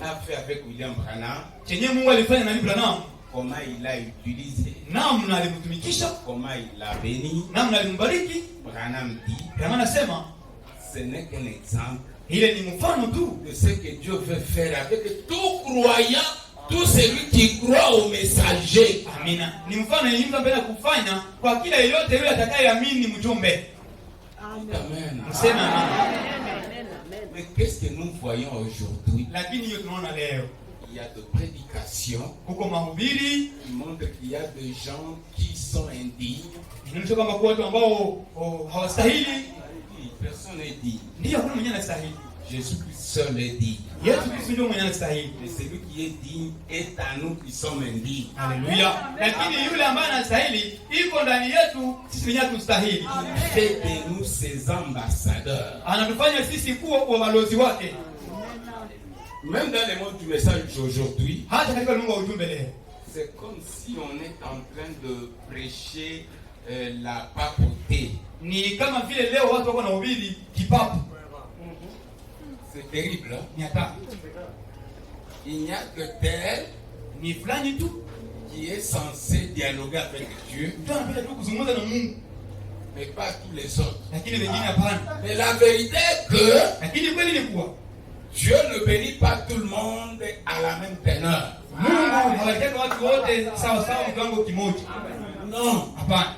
a fait avec William Branham, chenye Mungu alifanya na Branham, comment il l'a utilisé, namna alimtumikisha, comment il l'a béni, namna alimbariki. Branham dit, Branham anasema ce n'est qu'un exemple ile ni mfano tu de ce que Dieu veut faire avec tout croyant, tout celui qui croit au messager. Amina. Ni mfano yenye Mungu anapenda kufanya kwa kila yeyote yule atakayeamini mjumbe. Amen. Msema amina. Mais qu'est-ce que nous voyons aujourd'hui? Lakini hiyo tunaona leo. Il y a de prédications Huko mahubiri qui montrent qu'il y a des gens qui sont indignes. inaonyesha kwamba kwa watu ambao hawastahili. Personne n'est digne. Ndio hakuna mwenye anastahili. Jésus-Christ seul est digne. Yesu Kristo ndio mwenye anastahili. Mais celui qui est digne est à nous qui sommes indignes. Haleluya. Lakini yule ambaye anastahili iko ndani yetu, sisi wenyewe tunastahili. Il fait de nous ses ambassadeurs. Anatufanya sisi kuwa wabalozi wake. Même dans le monde du message aujourd'hui, Hata katika Mungu wa ujumbe leo. c'est comme si on est en train de prêcher la papauté. Ni kama vile leo watu wako na ubiri kipapu. C'est terrible. Hein? Ni hatari. Il n'y a que tel Ni fulani tu qui est censé dialoguer avec Dieu, ndio anapenda tu kuzungumza na Mungu, mais pas tous les autres. lakini wengine hapana. Mais la vérité est que Lakini kweli ni kuwa Dieu ne bénit pas tout le monde à la même teneur. Mungu hawaitaki watu wote sawa sawa kwa kiwango kimoja. Non. Hapana.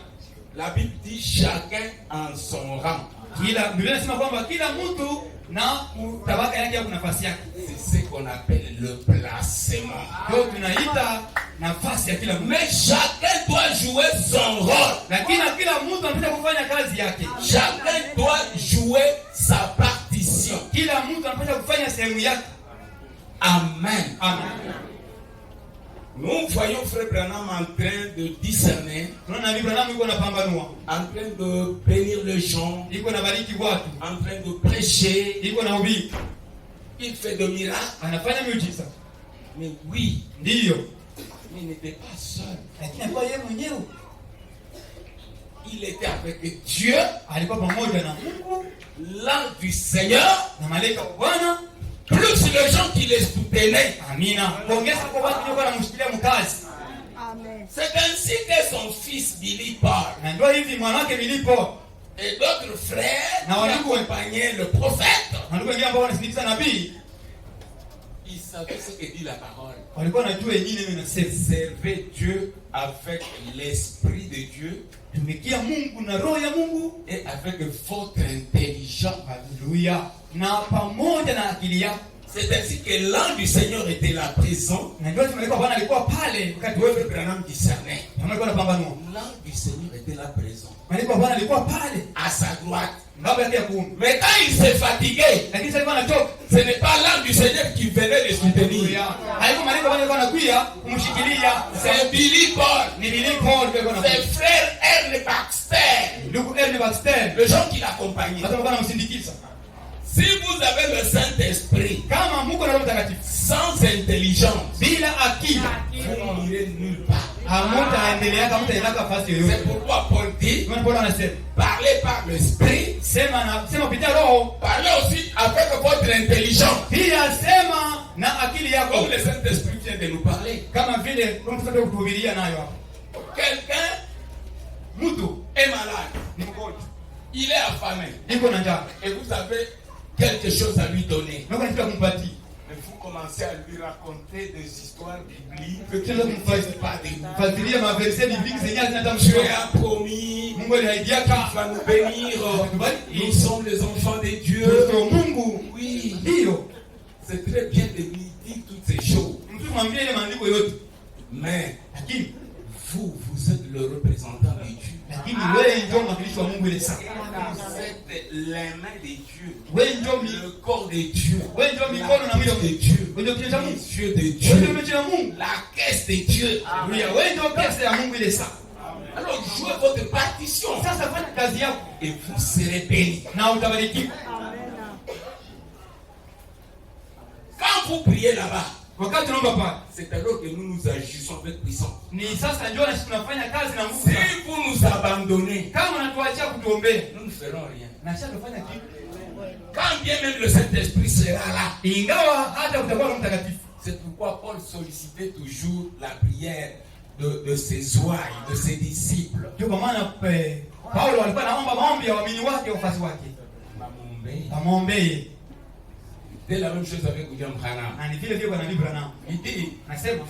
La Bible dit chacun en son rang. Kila Biblia inasema kwamba kila mtu na tabaka yake au nafasi yake. C'est ce qu'on appelle le placement. Ndio tunaita nafasi ya kila mtu. Mais chacun doit jouer son rôle. Lakini kila mtu anapenda kufanya kazi yake. Chacun doit jouer sa partition. Kila mtu anapenda kufanya sehemu yake. Amen. Amen. Nous voyons Frère Branham en train de discerner, Tunaona Branham yuko anapambanua, en train de bénir les gens, yuko anabariki watu, en train de prêcher. yuko anahubiri, Il fait de miracles. anafanya miujiza. Mais oui, Ndio. il n'était pas seul. Lakini alikuwa yeye mwenyewe. Il était avec Dieu, Alikuwa pamoja na Mungu, l'ange du Seigneur, na malaika wa Bwana, plus les gens qui les soutenaient. amina. Kuongeza kwa watu walikuwa wanamshikilia mkazi. Amen. C'est ainsi que son fils Billy parle. Na ndio hivi mwanawake Bilipo Et d'autres frères Na qui walikuwa- accompagnaient le prophète. na ndugu wengine ambao wanasindikiza nabii Ils savaient ce que dit la parole. walikuwa wanajua yenyewe neno inasema. Servez Dieu avec l'esprit de Dieu Tumikia Mungu na roho ya Mungu, et avec votre intelligence. haleluya, na pamoja na akili yako. C'est ainsi que l'ange du Seigneur était là présent. Na ndio malaika wa Bwana alikuwa pale wakati Frère wewe Branham discernait. na alikuwa anapambanua. L'ange du Seigneur était là présent. Malaika wa Bwana alikuwa pale À sa droite. ngao yake ya kuume. Mais quand il s'est fatigué, Lakini sasa alikuwa anachoka. ce n'est pas l'ange du Seigneur qui venait le soutenir. Haiko malaika wa Bwana alikuwa anakuja kumshikilia. C'est Billy Paul. Ni Bilipo alikuwa C'est anakuja. frère Ernest Baxter. Ndugu Ernest Baxter Les gens qui l'accompagnaient. hata alikuwa anamsindikiza. Si vous avez le Saint-Esprit Kama Mungu na Roho Mtakatifu sans intelligence, bila akili vous n'irez nulle part. hamtaendelea kama mtaenda fasi yoyote. C'est pourquoi Paul dit, Ndio Paulo anasema, parlez par l'Esprit, sema kupitia roho, parlez aussi avec votre intelligence. pia sema na akili yako. Comme le Saint-Esprit vient de nous parler. Kama vile Roho Mtakatifu kutuhubiria nayo hapa. Quelqu'un Mtu est malade, ni mgonjwa, il est affamé, iko na njaa, et vous avez quelque chose à lui donner. na unataka kumpatia. Mais vous commencez à lui raconter des histoires bibliques. Ukianza kumfasiria maverse bibliki zenye Dieu zinatamshia a promis, Mungu aliahidiaka il va nous bénir. Nous sommes les enfants de Dieu. Kristo Mungu. Oui, Ndio c'est très bien de lui dire toutes ces choses. mtu mwambie ile maandiko yote, Mais lakini vous êtes le représentant de Dieu. wewe ndio mwakilishi wa Mungu ile saa. Vous êtes les mains de Dieu. Wewe ndio Le corps de Dieu. wewe ndio mikono na mwili La tête de Dieu. wewe ndio kichwa cha Mungu. Les yeux de Wewe Dieu. ndio kichwa cha Mungu. La caisse de Dieu. Wewe ndio pesa ya Mungu ile saa. Alors jouez votre partition. Sasa fanya kazi yako Et vous serez bénis. na utabarikiwa. Quand vous priez là-bas, Wakati tunaomba pale, c'est alors que nous nous agissons avec puissance. ni sasa ndio na sisi tunafanya kazi na nguvu Si sana. vous nous abandonnez, Kama unatuachia kutuombea, nous ne ferons rien. na sasa tunafanya kitu. Quand bien même le Saint-Esprit sera là. Ingawa hata kutakuwa na mtakatifu. C'est pourquoi Paul sollicitait toujours la prière de ses ouailles, de ses disciples. Ndio kwa maana Paulo alikuwa anaomba maombi ya waamini wake, wafuasi wake. Amwombee. C'est la même chose avec William Branham. Na ni vile vile kwa Nabii Branham. Il dit,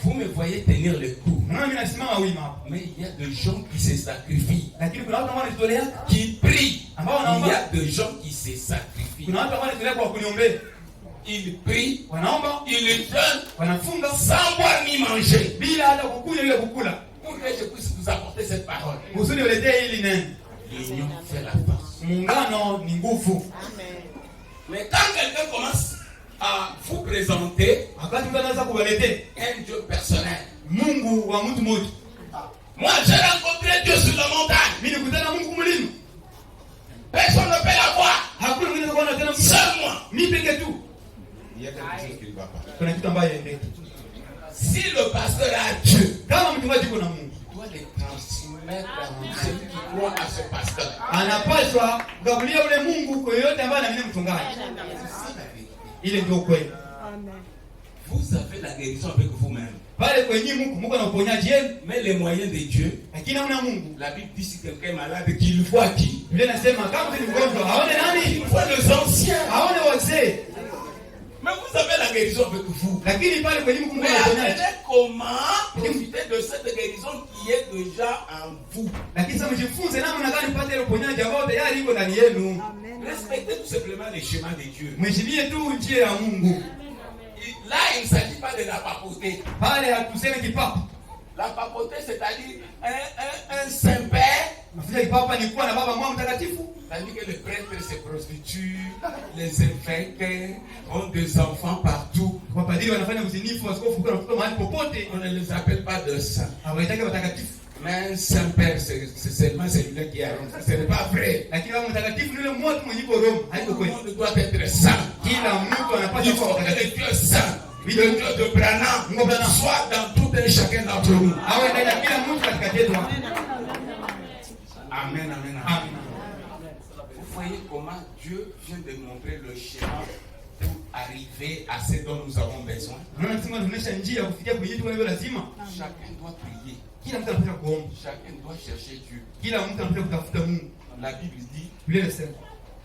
vous me voyez tenir le coup. Unaona mimi nasimama wima hapa. Mais il y a des gens qui se sacrifient. Lakini kuna watu ambao wanajitolea, qui prient. Ambao wanaomba. Il y a des gens qui se sacrifient. Kuna watu ambao wanajitolea kwa kuniombea. Ils prient, wanaomba, ils jeûnent, wanafunga sans boire ni manger. Bila hata kukunywa ile kukula. Pour que je puisse vous apporter cette parole. Kusudi uletee hili neno. L'union fait la force. Muungano ni nguvu. Amen. Mais quand quelqu'un commence à vous présenter un Dieu personnel, Mungu wa mtu mmoja. Moi j'ai rencontré Dieu sur la montagne. Mimi nikutana Mungu mlima. Personne ne peut la voir. Hakuna mwingine anaona tena Mungu. Seul moi. Mimi peke tu. Il y a quelque chose qui ne va pas. Kuna kitu ambaye haendeki. Si le pasteur a Dieu, kama mchungaji kuna Mungu, il doit les transmettre à tous ceux qui croient à ce pasteur. Anapaswa kugabulia ule Mungu kwa yote ambaye anaamini mchungaji. Ile ndio kweli. Amen. Vous avez la guérison avec vous-même. Pale kwenye Mungu ana uponyaji yenu, mais les moyens de Dieu. Lakini una Mungu. La Bible dit si quelqu'un est malade qu'il voit qui? Biblia inasema kama ni mgonjwa aone nani? Il voit les anciens. Aone wazee. Mais vous avez la guérison avec vous. Lakini pale kwenye Mungu ana uponyaji. Mais comment profiter de cette guérison qui est déjà en vous? Lakini sasa mjifunze namna gani mpate ile uponyaji ambao tayari iko ndani yenu. Respectez tout simplement les chemins de Dieu. Mheshimie tu njia ya Mungu. Là, il ne s'agit pas de la papauté. Pale hatuseme kipapa. La papauté, c'est-à-dire un Saint-Père. Mafuta kipapa ni kuwa na baba mmoja mtakatifu. C'est-à-dire que les prêtres se prostituent, les évêques ont des enfants partout. Wapadiri wanafanya uzinifu, askofu kuna mtoto mahali popote. On ne les appelle pas de saints. Hawaitaki watakatifu. Mais un Saint-Père, c'est seulement celui-là qui a rendu. Ce n'est pas vrai. Lakini kama mtakatifu ni yule mmoja mwenye iko Roma. Haiko kweli. Tout le monde doit être saint. Kila mtu anapaswa kuwa mtakatifu. Dieu saint. Le Dieu de Branham soit dans tout et chacun d'entre nous. Awe ndani ya kila mtu katika yetu. Amen, amen, amen. Vous voyez comment Dieu vient de montrer le chemin pour arriver à ce dont nous avons besoin. Chacun doit prier. Chacun doit chercher Dieu. La Bible dit,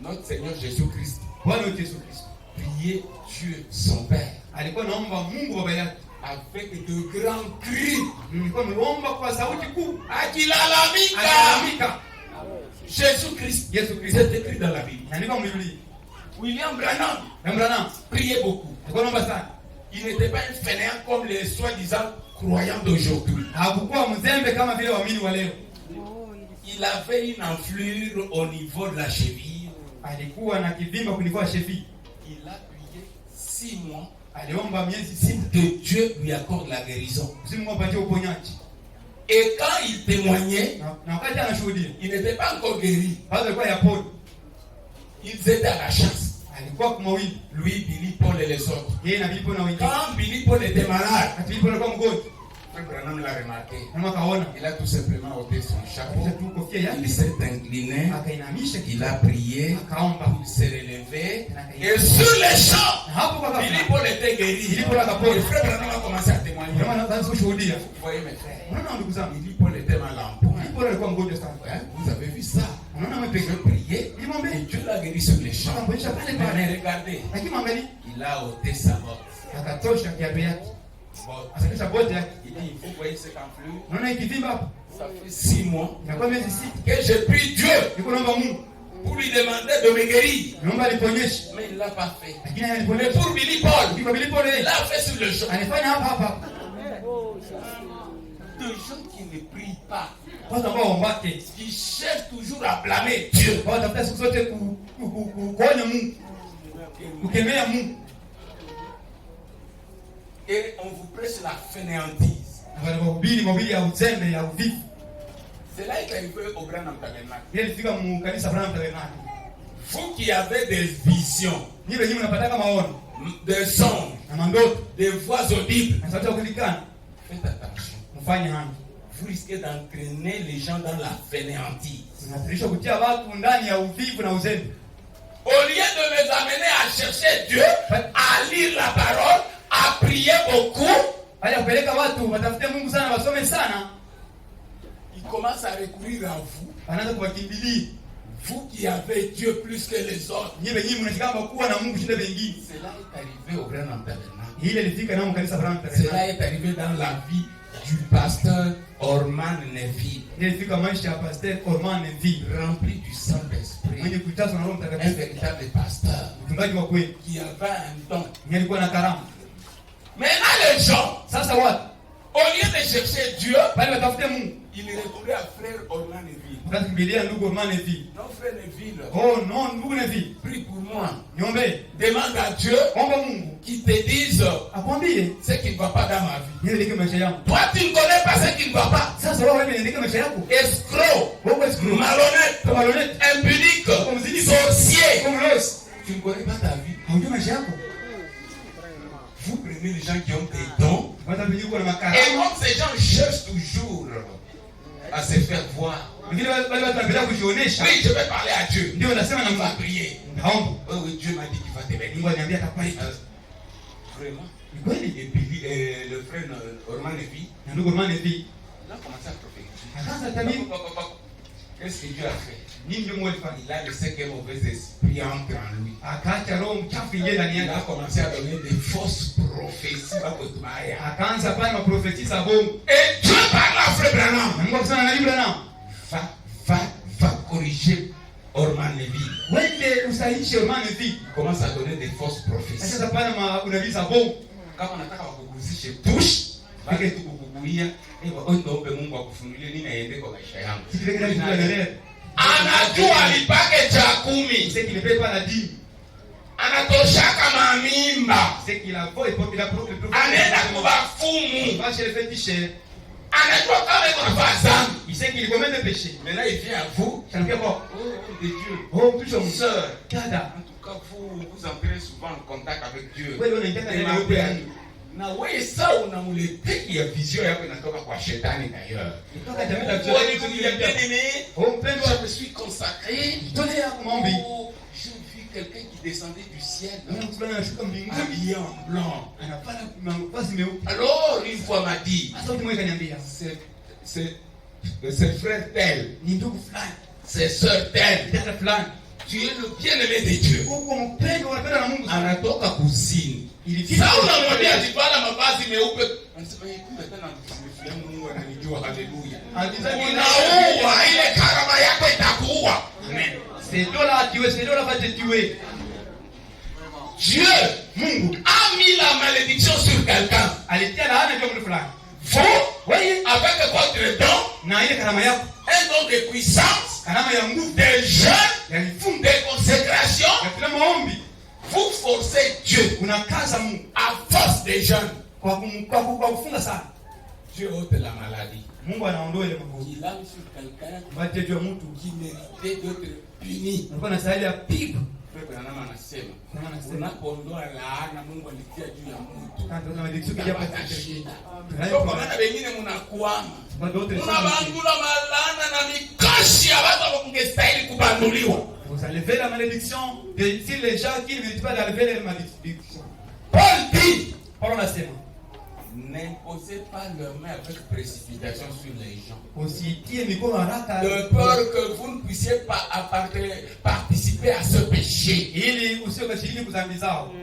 notre Seigneur Jésus-Christ, prier Dieu son Père avec de grands cris. Akilalamika. Jésus-Christ. C'est écrit dans la Bible. William Branham priait beaucoup. Il n'était pas un fainéant comme les soi-disant croyants d'aujourd'hui. Il avait une enflure au niveau de la cheville. Il a prié 6 mois que Dieu lui accorde la guérison. Et quand il témoignait, il n'était pas encore guéri. Ils étaient à la chasse. Lui, Billy Paul et les autres. Quand Billy Paul était malade, Branham l'a remarqué. Il a tout simplement ôté son chapeau. Il s'est incliné. Il a prié. Il s'est relevé. Et sur les champs, Billy Paul était guéri. Le frère Branham a commencé à témoigner. Vous voyez mes frères, Billy Paul était mal en point. Vous avez vu ça? Je priais. Et Dieu l'a guéri sur les champs. Mais regardez, il a ôté sa botte. Il dit, vous voyez cette enflure? Ça fait 6 mois que je prie Dieu pour lui demander de me guérir. Mais il ne l'a pas fait. Mais pour Billy Paul, il l'a fait sur le champ. Des gens qui ne prient pas, qui cherchent toujours à blâmer Dieu. Et on vous prêche la fainéantise. C'est là qu'il est arrivé au Branham Tabernacle. Vous qui avez des visions, des songes, des voix audibles, faites attention. Vous risquez d'entraîner les gens dans la fainéantise. Au lieu de les amener à chercher Dieu, à lire la parole, à prier beaucoup, ils commencent à recourir à vous. Vous qui avez Dieu plus que les autres. Cela est arrivé au Grand Tabernacle. Cela est arrivé dans la vie du pasteur Orman Nevi. Rempli du Saint-Esprit. Un véritable pasteur qui avait un don. Maintenant les gens, au lieu de chercher Dieu, il recourait à frère Orman Nevi. Non, frère Neville. Prie pour moi. Demande à Dieu qui te dise ce qui ne va pas dans ma vie. Toi, tu ne connais pas ce qui ne va pas. Escroc, malhonnête, impudique, sorcier. Tu ne connais pas ta vie. Vous prenez les gens qui ont des dons. Et donc ces gens cherchent toujours à se faire voir. Oui, je vais parler à Dieu. On va prier. Oui, Dieu m'a dit qu'il va te bénir. Vraiment. Et le frère Orman Nevi, il a commencé à prophétiser. Qu'est-ce que Dieu a fait? Il a laissé qu'un mauvais esprit entre en lui. Il a commencé à donner des fausses prophéties. Et Dieu parle à frère Branham. Va corriger Orman Nevi. Il commence à donner des fausses prophéties. Kama unataka wakuguzishe push baki tukukuguia ombe Mungu akufunulie nini aende kwa maisha yangu. Anajua alipake cha 10. Anatoshaka mamimba. Anaenda kubafumu. Anajua kama iko nafaa zambi. Maintenant il vient à vous. Oh de Dieu. Oh toujours mon sœur. En tout cas vous entrez souvent en contact avec Dieu. Na wewe sasa unamuletea vision yako inatoka kwa shetani d'ailleurs. Je me suis consacré. J'ai vu quelqu'un qui descendait du ciel habillé en blanc. Alors une fois m'a dit, c'est frère tel, c'est sœur tel, tu es le bien-aimé de Dieu. Anatoka kusini. Sasa unamwambia jibala mavazi meupe. Anasema kumbe tena msifiamu Mungu ananijua, haleluya. Unaua ile karama yako itakuua. Amen. C'est là va te tuer. Dieu, Mungu a mis la malédiction sur quelqu'un. Alitia laana juu ya mtu fulani. Vous, voyez, avec votre don, na ile karama yako, un don de puissance, karama ya nguvu, de jeûne, de consécration, ya maombi. Vous forcez Dieu unakaza Mungu à force de jeûne kwa kufunga sana. Dieu ôte la maladie. Mungu anaondoa ile magonjwa. Il a mis sur quelqu'un bate juu ya mtu qui méritait d'être puni. Alikuwa anastahili apigwe. Bwana anasema unapoondoa laana Mungu alitia juu ya mtu. Ndio maelezo kia hapa shida. Kwa maana wengine mnakuama. Mnabandula malana na mikashi ya watu wakungestahili kubanduliwa. Vous enlevez la malédiction de si les gens qui ne méritent pas d'enlever la malédiction. Paul dit, Paul l'enseigne. N'imposez pas leurs mains avec précipitation sur les gens. Aussi, qui est micro haraka. De peur que vous ne puissiez pas participer à ce péché. Ili usiokashiriki kudhambi zao.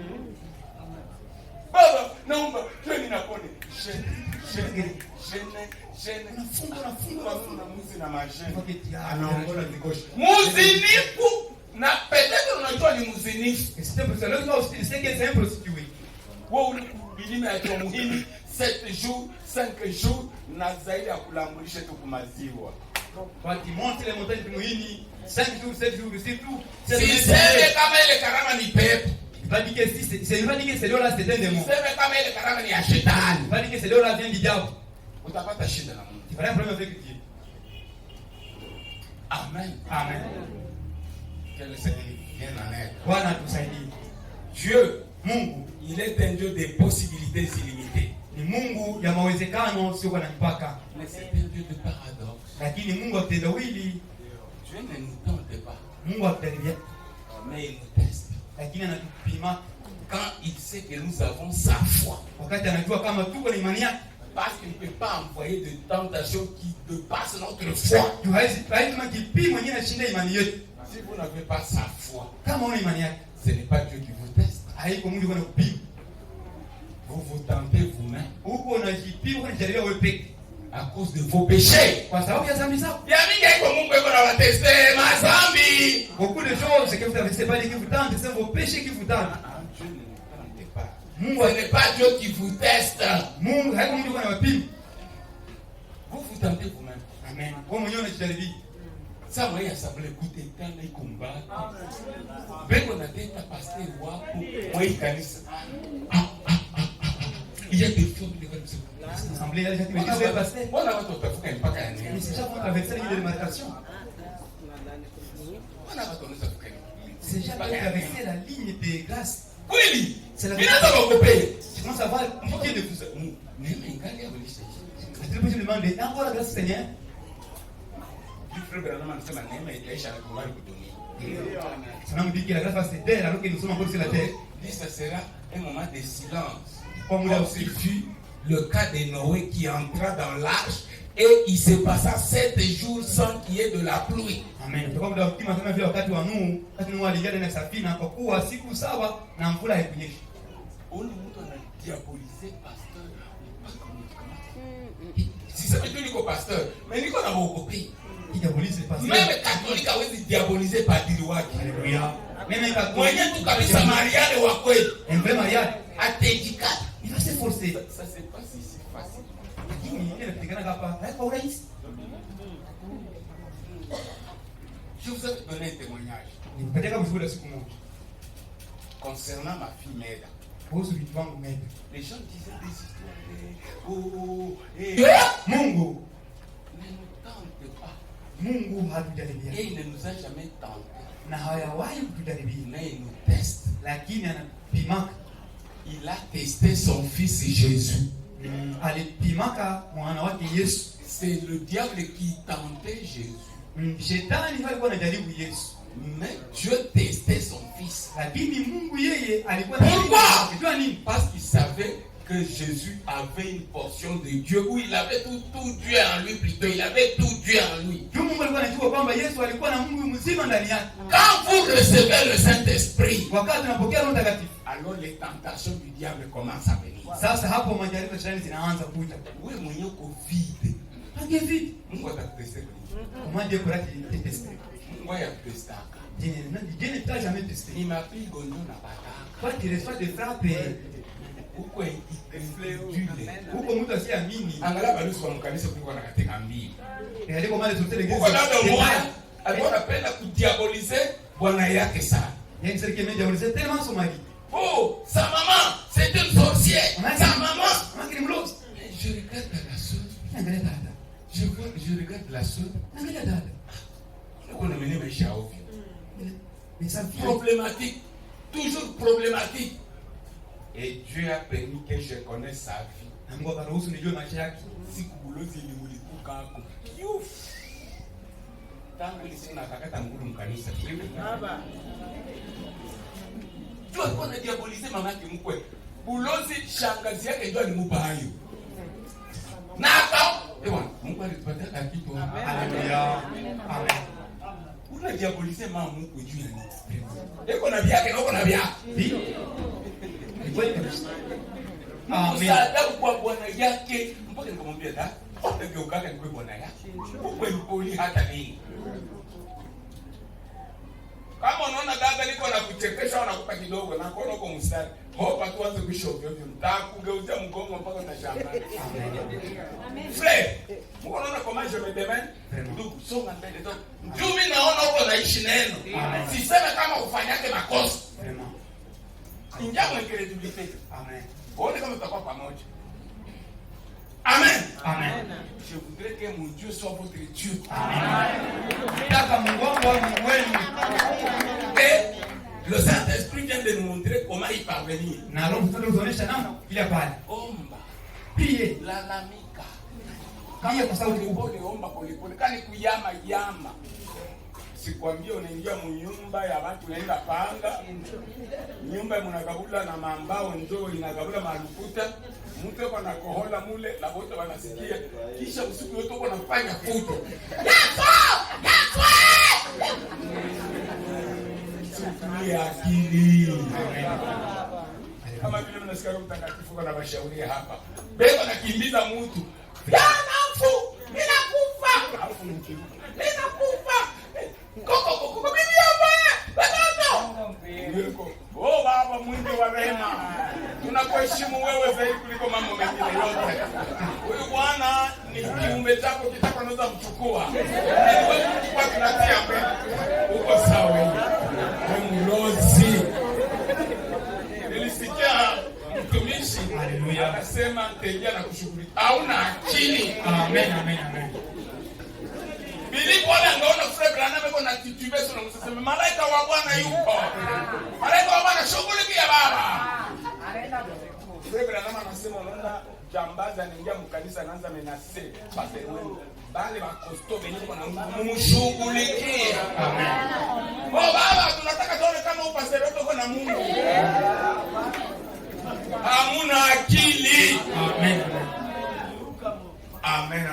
Baba, naomba twende na pole. Muzinifu na peut-être unajua ni muzinifu. C'est pour cela que c'est un prostitué. Wewe ulikubilima ya muhimu 7 jours, 5 jours na zaidi ya kulambulisha tu kumaziwa. Quand il monte les montagnes de Muhini 5 jours, 7 jours, c'est tout. Si c'est kama ile karama ni pepo. Il va dire que si c'est pas dit que c'est là c'est un démon. C'est kama ile karama ni ya shetani. Il va dire que c'est là vient du diable. Utapata shida na Mungu. Tu vas problème avec Dieu. Amen. Amen. Que le Seigneur vienne en aide. Bwana tusaidie. Dieu, Mungu, il est un Dieu de possibilités illimitées. Ni Mungu ya mawezekano sio na mipaka. Mais c'est un Dieu de paradoxe. Lakini Mungu atendawili. Dieu ne nous tente pas. Mungu atendawili. Mais il nous teste. Lakini anatupima Quand il sait que nous avons sa foi. wakati anajua kama tuko na imani yake. Parce qu'il ne peut pas envoyer de tentation qui dépasse notre foi. Tu haizima kipimo yenyewe nashinda imani yetu. Si vous n'avez pas sa foi, Kama una imani yake, ce n'est pas Dieu qui vous teste. haiko Mungu kwa kupima. Vous vous tentez vous-même. Huko unajipima kwa jaribia wewe peke. À cause de vos péchés. Kwa sababu ya dhambi zako. Ya mingi haiko Mungu yuko anawateste mazambi. Beaucoup de choses que vous avez c'est pas Dieu qui vous tente, c'est vos péchés qui vous tentent. Dieu ne nous tente pas. Mungu Ce n'est pas Dieu qui vous teste. Mungu haiko Mungu kwa kupima. Vous vous tentez vous-même. Amen. Wewe mwenyewe unajijaribia. Ça moi assemblée écoutez quand les combats. Beko na teta pasteur wako moi kanisa. Il y a des formes de comme ça. L'assemblée là déjà qui me dit pasteur. Wana watu watafuka mpaka ya nini? Mais c'est déjà pour traverser la ligne de démarcation. Wana watu wanaweza kukaa. C'est déjà pour traverser la ligne de grâce. Kweli? C'est la Mimi nataka kukupe. Je commence à voir piquer de tout ça. Neema ingali ya kulisha. Je te demande encore la grâce Seigneur. Frère Branham anasema neema itaisha na kubali kudunia. Ça nous dit que la grâce va se taire alors que nous sommes encore sur la terre. Dit ça sera un moment de silence. Comme Ce fut le cas de Noé qui entra dans l'arche et il se passa 7 jours sans qu'il y ait de la pluie. Amen. Kwa sababu daima kama vile wakati wa Nuhu, wakati Nuhu aliingia ndani ya safina kwa kuwa siku 7 na mvula haikunyesha. Ole mtu anadiaboliser pasteur. Si ça veut dire pasteur, mais niko na wokopi. Il diabolise le pasteur. Même catholique hawezi diaboliser padri wake. Alléluia. Même catholique. Mwenye tu kabisa mariale wa kweli. Un vrai mariage. Atejikata. Il va s'efforcer. Ça c'est pas si facile. Lakini yeye anapigana hapa, haiko urahisi. Je vous ai donné un témoignage. Nipeleka mshuhuda siku moja. Concernant ma fille Meda. Kuhusu vitu wangu Meda. Les gens disaient des histoires. Mungu. Ne nous tente pas. Mungu hatujaribia. Et il ne nous a jamais tenté. Na hayawahi kutujaribia. Mais il nous teste. Lakini anapimaka. Il a testé son fils Jésus. Alipimaka mwana wake Yesu. C'est le diable qui tentait Jésus. Shetani alikuwa anajaribu Yesu. Mais Dieu testait son fils. Lakini Mungu yeye alikuwa Pourquoi? Parce qu'il savait que Jésus avait une portion de Dieu, où il avait tout Dieu en lui plutôt. Il avait tout Dieu en lui. Mungu alikuwa anajua kwamba Yesu alikuwa na Mungu mzima ndani yake. Quand vous recevez le Saint-Esprit, wakati unapokea Roho Mtakatifu, alors les tentations du diable commencent à venir. Sasa hapo majaribu shetani zinaanza kuja. Wewe mwenyewe uko vide. Hage vide. Mungu atakutestea. Comment Dieu pourra te tester? Mungu ayakutestea. Dieu ne t'a jamais testé. Il m'a pris gonjo na bataka. Toi tu reçois des frappes. Huko ifleule. Huko mtu asiamini. Angalia bado kwa mkanisa kulikuwa na katika mbili. Aliko mali zote les Huko labda mmoja alikuwa anapenda kudiaboliser bwana yake sana. Yeye sasa kile diaboliser tellement son mari. Oh, sa maman, c'est une sorcière. Sa maman, Mangi ni mlozi. je regarde la sœur. Angalia dada. Je regarde la sœur. Angalia dada. On a mené maisha ovyo. Mais ça Problématique, toujours problématique. Et Dieu a permis que je connaisse sa vie. Mungu akaruhusu nijue maisha yake. Siku bulozi ilimulikuka hapo. Yuf. Tangu lisina kakata ngulu mkanisa. Baba. Tu alikuwa anadiabolize mama yake mkwe. Bulozi shangazi yake ndio alimupa hayo. Na hapa, Mungu alitupatia kitu. Haleluya. Amen. Unadiabolize mama mkwe juu ya nini? Eko na vyake na uko na vyake. Ndio. Ni kweli kabisa. Msaada kwa bwana yake mpaka nikamwambia da utageukaka ni kwa bwana yake ukwe mpoli hata nini. Kama unaona dada niko na kuchekesha au nakupa kidogo na kuona uko mstari hopa tu anze kushobyo hivyo nitakugeuzia mgongo mpaka utashangaa. Amen. Frère, unaona kama je me demande ndugu songa mbele tu. Mimi naona uko naishi neno. Siseme kama ufanyake makosa. Vraiment. Ingia mwa credibilité. Amen. Wote kama tutakuwa pamoja. Amen. Amen. Je voudrais que mon Dieu soit votre Dieu. Amen. Nataka Mungu wangu awe Mungu wenu. Et le Saint-Esprit vient de nous montrer comment y parvenir. Na Roho Mtakatifu anaonyesha namna ile pale. Omba. Pie. Lalamika. Kama kwa sauti kubwa. Pole omba pole pole. Kani kuyama yama. Sikwambia unaingia mnyumba ya watu unaenda panga. Nyumba mnagabula na mambao njoo inagabula malukuta. Mtu yuko na kohola mule na wote wanasikia. Kisha usiku yote uko unafanya fujo. Ni akili. Kama vile mnasikia Roho Mtakatifu kana washauri hapa. Beba nakimbiza mtu. Nafu, ninakufa. Alafu mkiruka. Ninakufa. Koko bibi hapa. Batoto. Oh baba mwingi wa rehema. Tunakuheshimu wewe zaidi kuliko mambo mengine yote. Huyu bwana ni kiumbe chako kitaka unaweza mchukua. Wewe kwa tunatia mbele. Uko sawa wewe. Mlozi. Nilisikia mtumishi anasema tejia na kushughulika. Hauna akili. Amen. Bilipo anaona Fred Branham yuko na titubeso na msema malaika wa Bwana yuko. Malaika wa Bwana shughulikia baba. Fred Branham anasema unaona jambazi anaingia mkanisa anaanza menase. Basi wewe bali wakosto beniko na mshughulikie. Amen. Baba tunataka tuone kama upastor uko na Mungu. Hamuna akili. Amen.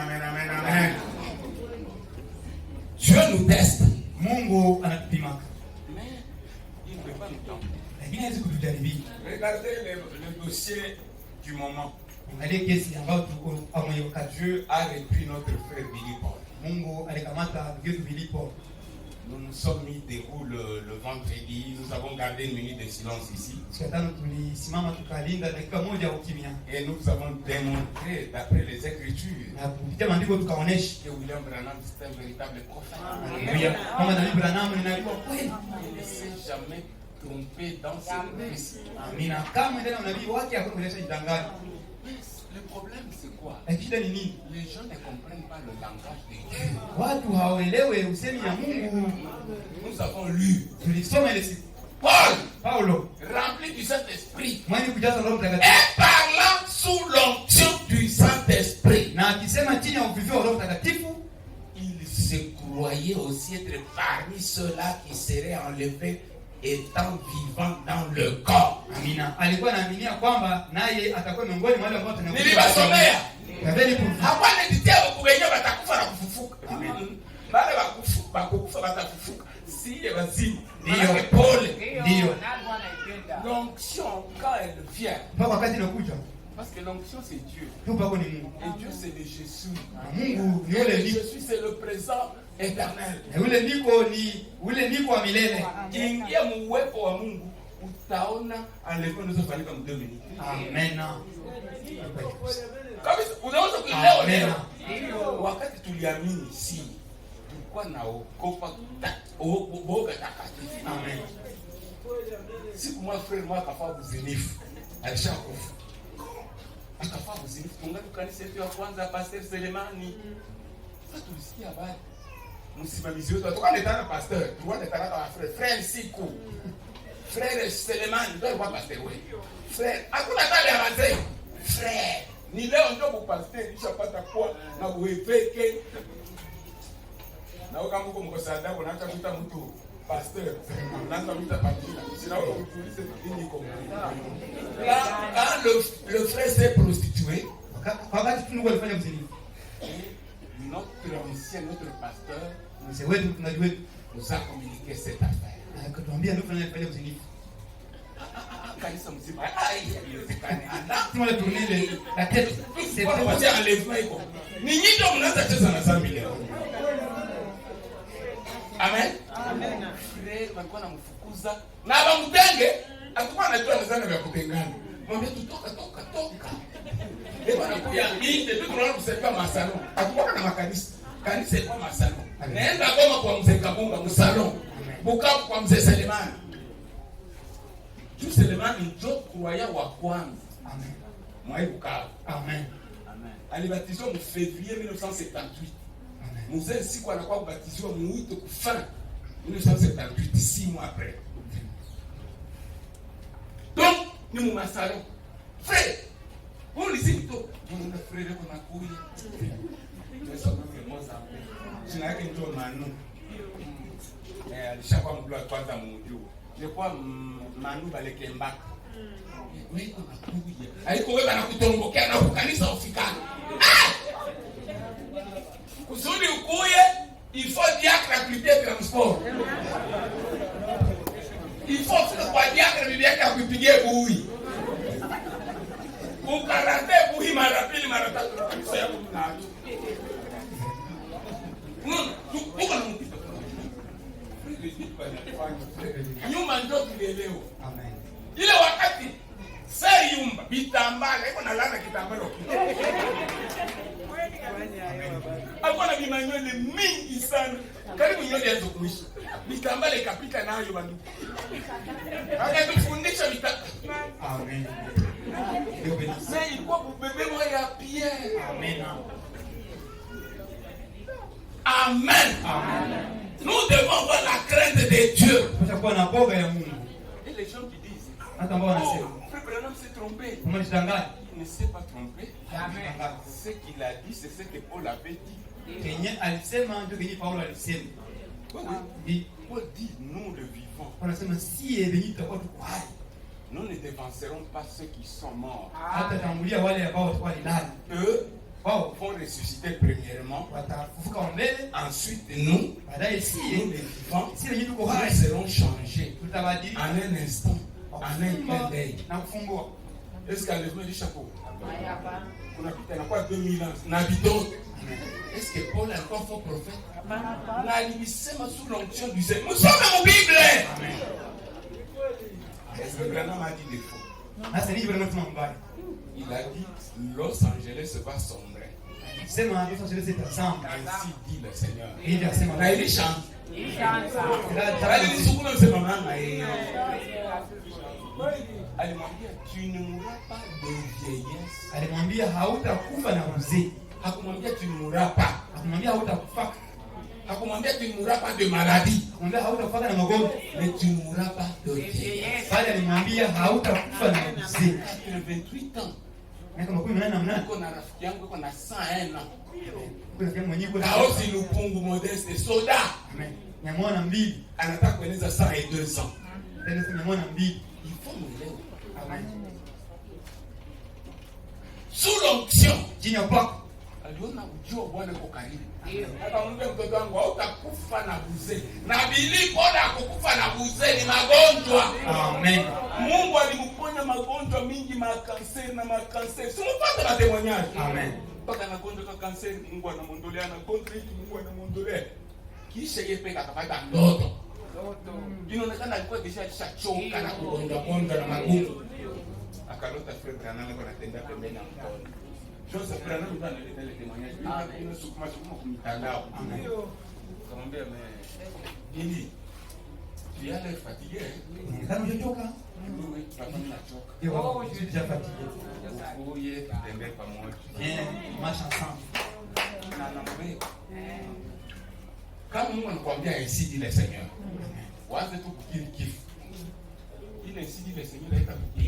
Dieu nous teste. Mungu anatupima. Lakini hawezi kutujaribia. Regardez le dossier du moment. Angalia kesi ambayo tuko ambayo Dieu a repris notre frère Billy Paul. Mungu alikamata ndugu Billy Paul. Nous nous sommes mis debout le vendredi. Nous avons gardé une minute de silence ici. Et nous avons démontré, d'après les Écritures, que William Branham c'est un véritable prophète. Il ne s'est jamais trompé dans ses récits. Le problème c'est quoi? Les gens ne comprennent pas le langage de Dieu. Nous avons lu Paul, rempli du Saint-Esprit, et parlant sous l'onction du Saint-Esprit, il se croyait aussi être parmi ceux-là qui seraient enlevés étant vivant dans le corps. Amina. Alikuwa anaaminia kwamba naye atakuwa miongoni mwa wale ambao tunakuwa. Nilibasomea. Hapana nitia kugenye batakufa na kufufuka. Bale bakufa batafufuka. Si wazimu. Ndio pole. Ndio. L'onction quand elle vient. Mpaka wakati inakuja. Parce que l'onction c'est Dieu. Et Dieu c'est le Jésus. Mungu ni yule Jésus c'est le présent éternel. Ule niko wa milele. Ingia muwepo wa Mungu utaona alikuwa anazofanyika mu 2 minutes. Amen. Kabisa unaweza kuelewa leo. Wakati tuliamini si tulikuwa na okopa boga takatifu. Amen. Siku mwa frère mwa akafa uzinifu. Alishakufa. Akafa uzinifu. Tungali kanisa yetu ya kwanza Pastor Selemani. Sasa tulisikia habari. Msimamizi wetu atoka ndetana pasteur, tulikuwa ndetana kwa frère Siku. Frère Selemani ndio alikuwa pasteur wetu. Frère, hakuna tale ya wazee. Frère, ni leo ndio pasteur nishapata kwa na uwepeke. Na kama uko mkosada unaacha kuita mtu pasteur, unaanza kuita patina. Sina uko kuuliza nini iko. Quand le frère s'est prostitué, wakati tulikuwa tunafanya mzini. Notre ancien, notre pasteur, nous a communiqué cette affaire. Akatuambia ndio tunafanya mzini. Kanisa mzima. Tuna tourner la tête. C'est pas passer enlèvement iko. Ni nyinyi ndio mnaanza cheza na zambi leo. Amen. Frère walikuwa namfukuza na bamtenge, atakuwa anajua nazana vya kutengana. Mwambie tutoka. Eba anakuja nje tu tunaona kusaidia masalo. Atakuwa na makanisa. Kanisa iko masalo. Naenda Goma kwa mzee Kabunga msalon. Bukavu kwa mzee Selemani. Tu Selemani ndio croyant wa kwanza. Amen. Moi Bukavu. Amen. Alibatizwa mu février 1978. Mzee siku anakuwa kubatizwa mu 8 fin 1978, 6 mois après. Donc, ni mu masalo. Frère, on lisi to, on frère ko nakuya. Yesu kwa moza. Jina yake ndio Manu. alishakuwa mtu wa kwanza mujuu. Ilikuwa Manu Balekemba. Wewe unakuja. Haiko wewe anakutombokea na kukanisa ufikane. Kusudi ukuye, il faut diacre appliquer transport. Il faut que kwa diacre bibi yake akupigie bui. Ukarate bui mara pili mara tatu kanisa yako mnacho. Tuko na mpito. Nyuma ndio tulielewa. Amen. Ile wakati seri yumba bitambala iko na lana kitambalo kile. Alikuwa na bimanywele mingi sana. Karibu nywele yanzo kuishi. Bitambala ikapita nayo bandu. Akatufundisha Amen. Sasa ilikuwa bebe moja ya Pierre. Amen. Amen. Amen. Nous devons avoir la crainte de Dieu. Tutakuwa na boga ya Mungu. Et les gens qui disent, hata ambao wanasema frère Branham s'est trompé. Umejidanganya. Il ne s'est pas trompé. Amen. Ce qu'il a dit, c'est ce que Paul avait dit. Kenye alisema ndio kenye Paulo alisema. Oui. Paul dit, nous le vivons. Anasema si yenye tutakuwa tuko hai. Nous ne dévancerons pas ceux qui sont morts. Hata tangulia wale ambao watakuwa walilala. Eux vont ressusciter premièrement. Watafufuka mbele. Ensuite, nous, baadaye si nous les vivants, si yenye tuko nous hai serons changés tutabadilika en un instant, en un clin d'œil. na kufumbua. Est-ce qu'enlèvement du chapeau? On a pris quoi 2000 ans. N'habitons. Est-ce que Paul est encore faux prophète? N'alimisema sous l'onction du Seigneur. Nous sommes dans la Bible. Amen. Est-ce que Branham a dit des faux? Il a dit Los Angeles va sombrer. Ainsi dit le Seigneur. Là, il chante. Alimwambia tu ne mourras pas de vieillesse. Alimwambia hautakufa na uzee. Hakumwambia tu ne mourras pas. Hakumwambia hautakufa. Hakumwambia tu ne mourras pas de maladie. Hakumwambia hautakufa na magonjwa. Mais tu ne mourras pas de vieillesse. Bali alimwambia hautakufa na uzee. 28 ans. Miaka 18 na mnane. Niko na rafiki yangu yuko na 101 ans. Kuna kama mwenyewe kuna Kaosi Lupungu Modeste soda. Amen. Nyamona mbili. Anataka kueneza 102 ans. Tena si nyamona mbili. Il faut me lever. Amen. Sous l'onction. Chini ya upako. Aliona ujio Bwana uko karibu. Akamwambia mtoto wangu hautakufa na buzee. Na bilipo na kukufa na buzee ni magonjwa. Amen. Mungu alimponya magonjwa mingi, makanseri na makanseri. Si mpate na témoignage. Amen. Mpaka na gonjwa ka kanseri Mungu anamwondolea, na gonjwa hili Mungu anamwondolea. Kisha yeye peka akapata ndoto. Inaonekana alikuwa alishachoka na kugonjwa na magonjwa. Akalota frère Branham kwa natembea pembeni ya mkono. Joseph Branham ndio analeta ile témoignage. Ile sukuma kwa mtandao. Akamwambia nini? Tu es allé fatigué. Kama unachoka? Oui, papa nachoka. Yo, je suis déjà fatigué. Uye tutembee pamoja. Marche ensemble. Na nambe. Kama Mungu anakuambia ainsi dit le Seigneur. Waanze tu kukiri kifo. Ile ainsi dit le Seigneur haitakuja.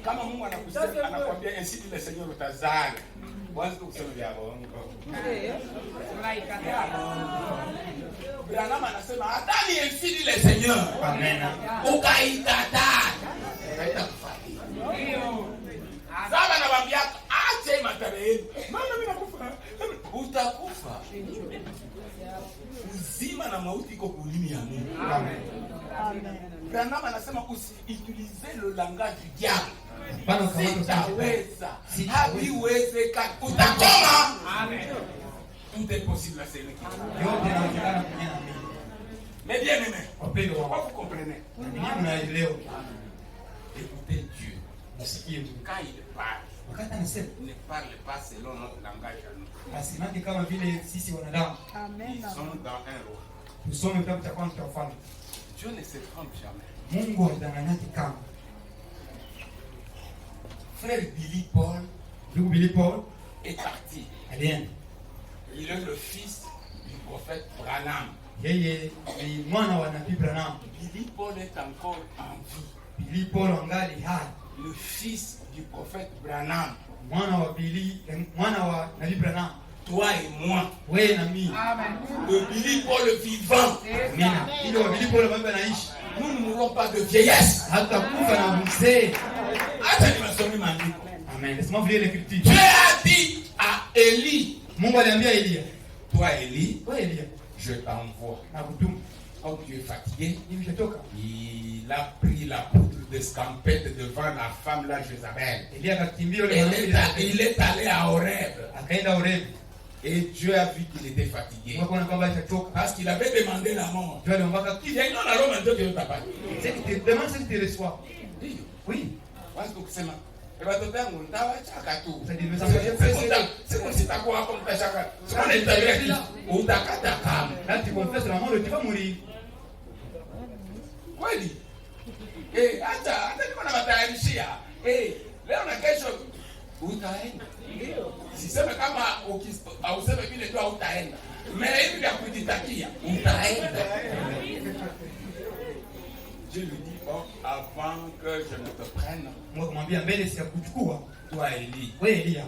Kama Mungu anakusema anakuambia ainsi dit le Seigneur utazaa. Waanze tu kusema vya bongo. Branham anasema hata ni ainsi dit le Seigneur. Amen. Ukaikataa. Haitakufalia. Sasa nawaambia ache matarehe. Mama mimi nakufa. Utakufa. Uzima na mauti iko kulini ya Mungu. Amen. Branham anasema usiutilize le langage du diable. Bana kama Sitaweza. Habiwezekana. Utakoma. Amen. Tout est possible à celui qui croit. yote yanawezekana kwenye nami. Mais bien aimé. Wapendwa Pourquoi wangu. vous comprenez? Ninyi mnaelewa. Écoutez Dieu. Msikie Mungu. Quand il parle, Wakati anasema il ne parle pas selon notre langage à nous. asimake kama vile sisi wanadamu. Ils sont dans un rôle. Tusome kitabu cha kwanza cha Wafalme. Dieu ne se trompe jamais. Mungu hadanganyaki kama. Frère Billy Paul Ndugu Billy Paul est parti. alienda. Il est le fils du prophète Branham. Yeye ni mwana wa Nabii Branham. Billy Paul est encore en vie. Billy Paul angali hai. Le fils du prophète Branham Mwana wa Nabii Branham toi et moi. Wewe na mimi. Le Billy Paul vivant. Amina. Ile wa Billy Paul baba anaishi. Nous ne mourrons pas de vieillesse. Hata kufa na mzee. Acha niwasomee maandiko. Amen. Laisse-moi vous lire l'écriture. Dieu a dit à Élie, Mungu aliambia Elia. toi Élie, Wewe Elia, je t'envoie. nakutuma. Comme tu es fatigué, Nimeshatoka. il a pris la poudre d'escampette devant la femme là, Jézabel. Elia akakimbia yule mwanamke. Il est allé à Horeb. Akaenda Horeb. Et Dieu a vu qu'il était fatigué. Mungu anaona kwamba atachoka. Parce qu'il avait demandé la mort. Dieu aliomba Il y a une autre arôme de Dieu t'a pas dit. c'est que tu demandes ce que tu reçois. Ndiyo. Oui. Wazi kusema. Watoto yangu nitawachaka tu. C'est-à-dire Siku sitakuwa hapo mtashaka. Siku nitabiria kitu. Utakata kama. là tu confesses la mort, tu vas mourir. Kweli? Hata niko na matayarishia. Leo na kesho utaenda. Siseme kama useme vile tu utaenda. Mais hivi vya kujitakia utaenda. Je lui dis bon, avant que je ne te prenne, Mungu kumwambia mbele si ya kuchukua. toi Élie, Wewe Elia,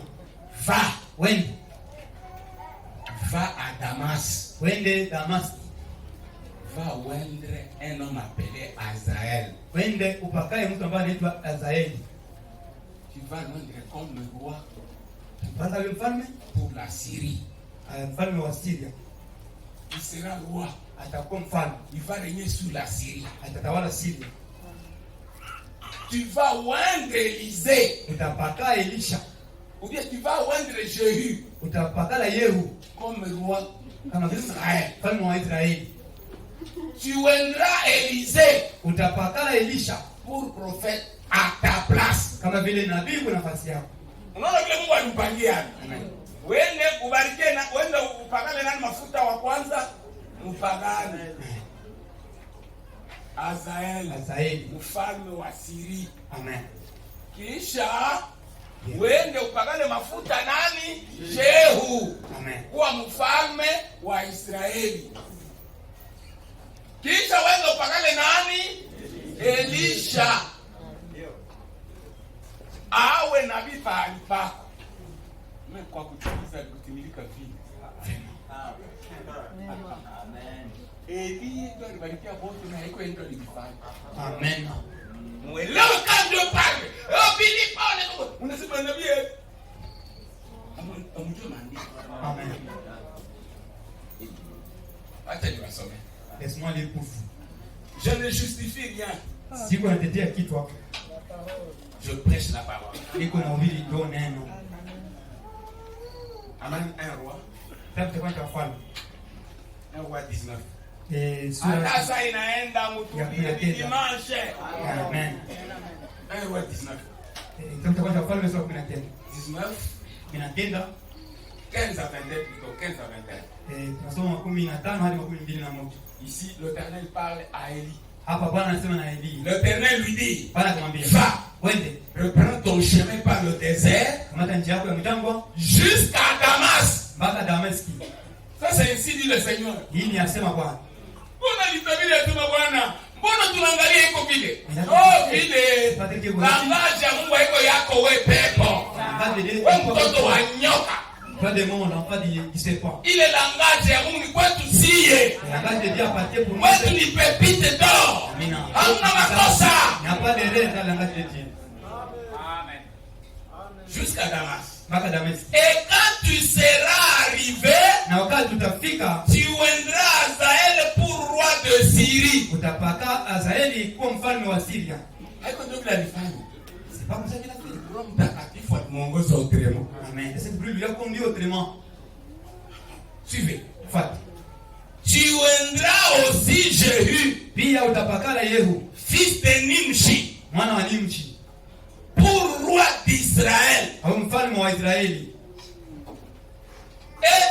va wende à Damas, wende Damasco. va oindre un homme appelé Azaël. Wende upakae mtu ambaye anaitwa Azaeli. Tu vas l'oindre comme le roi Mpaka yule mfalme, pour la Syrie. mfalme wa Syria Il sera roi. atakuwa mfalme, Il va régner sous la Syrie. atatawala Syria. Tu vas oindre Élisée. Utapaka Elisha, Ou bien tu vas oindre Jéhu utapakala Yehu comme roi kama vile d'Israël. mfalme wa Israeli. Tu oindras Élisée Utapakala Elisha pour prophète à ta place. kama vile nabii kwa nafasi yako. Unaona vile Mungu alipangia. Wende ubarikie na wende upakane nani mafuta wa kwanza mpagane. Azaeli, mfalme wa Syria. amen. Kisha wende upakane mafuta nani? Jehu. Amen. Kuwa mfalme wa Israeli. Kisha wende upakane nani? Elisha. Awe nabii pahali pako. Mimi kwa kuchukiza kutimilika vile. Amen. Elie ndio alibarikia wote na haiko ndio alifanya. Amen. Mwelewe kama ndio pale. Billy Paul unasema nabii. Amjue maandiko. Amen. Acha niwasome. Laisse-moi lire pour vous. Je ne justifie rien. Siko natetea kitu hapa. Je prêche la parole. Niko na ubiri ndio neno. Amen. Un roi. Tabu kwa mfalme. Un roi 19. Sura Sasa inaenda mtu dimanche. Amen. Un roi 19. Tabu kwa mfalme sura 19. 19. Inatenda 15 à 22 plutôt. 15 à 21. tunasoma 15 hadi 21. Ici, l'Éternel parle à Élie. Hapa Bwana anasema na Elia. L'Éternel lui dit, Bwana akamwambia, va, wende, reprends ton chemin par le désert kamata njia yako ya mjangwa jusqu'à Damas. mpaka Dameski. Ça, c'est ainsi dit le Seigneur. Hii ni asema Bwana. Mbona litabiri asema Bwana? Mbona tunaangalia iko vile? Oh, vile. Langaji ya Mungu haiko yako we pepo. We mtoto wa nyoka. Pas de monde, pas de serpent. Ile langaji ya Mungu ni kwetu siye. Langage de Dieu appartient pour nous. Kwetu ni pepite d'or. Amina. Hamna makosa. Il n'y a pas d'erreur dans le langage de Dieu. Amen. Jusqu'à Damas. Mpaka Dameski. Et quand tu seras arrivé, Na wakati utafika, tu oindras Azaël pour roi de Syrie. utapaka Azaeli kuwa mfalme wa Syria. Haiko ndio vile alifanya. C'est pas comme ça qu'il a fait. Roho Mtakatifu alimuongoza autrement. Amen. Et cette brûle lui a conduit autrement. Suivez. Fat. Tu oindras aussi Jéhu, Pia utapakala Yehu, fils de Nimshi, mwana wa Nimshi, pour roi d'Israël. au mfalme wa Israeli. Et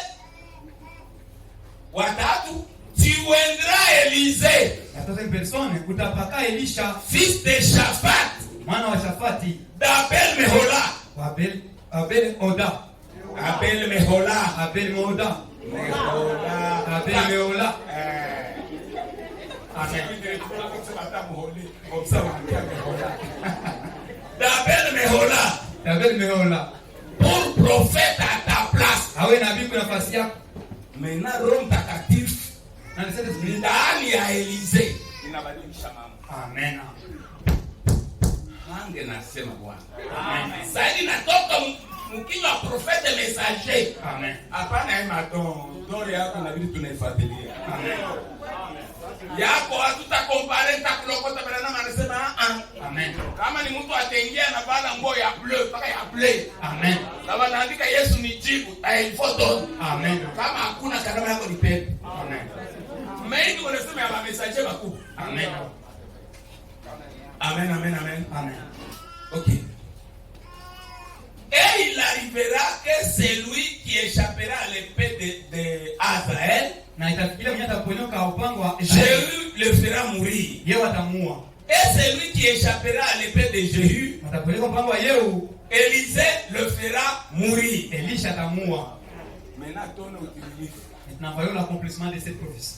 watatu, tu oindras Élisée, La troisième personne, utapaka Elisha, fils de Shaphat, mwana wa Shafati, d'Abel Mehola. wa Abel Oda, Abel Mehola. Abel Moda, Mehola. Abel Meola. Amen. D'Abel Mehola. Abel Meola. Pour prophète à ta place. Awe nabii kwa nafasi yako. Maintenant Roho Mtakatifu Na niseme ndani ya Elize inabadilisha mambo. amen. Hange nasema Bwana. Amen. Sasa natoka mkinywa profete messager. Amen. Hapana hema don yako na vitu tunaifuatilia. Amen. Yako hatutakompare takulokota bana anasema Amen. kama ni mtu ataingia na bala nguo ya bleu mpaka ya bleu. Amen. Na wanaandika Yesu ni jibu, foto. Amen. Kama hakuna karama yako ni pepe. Amen. Mengi wanasema ya message makubwa. Amen. Amen, amen, amen. Amen. OK. Et il arrivera que celui qui échappera à l'épée de Azaël, Na itafikiria mwenye ataponyoka upango wa Jéhu le fera mourir. Yeye atamua. Et celui qui échappera à l'épée de Jéhu, Ataponyoka upango wa Yehu, Élisée le fera mourir. Elisha atamua. Maintenant, ton utilise. Maintenant voyons l'accomplissement de cette prophétie.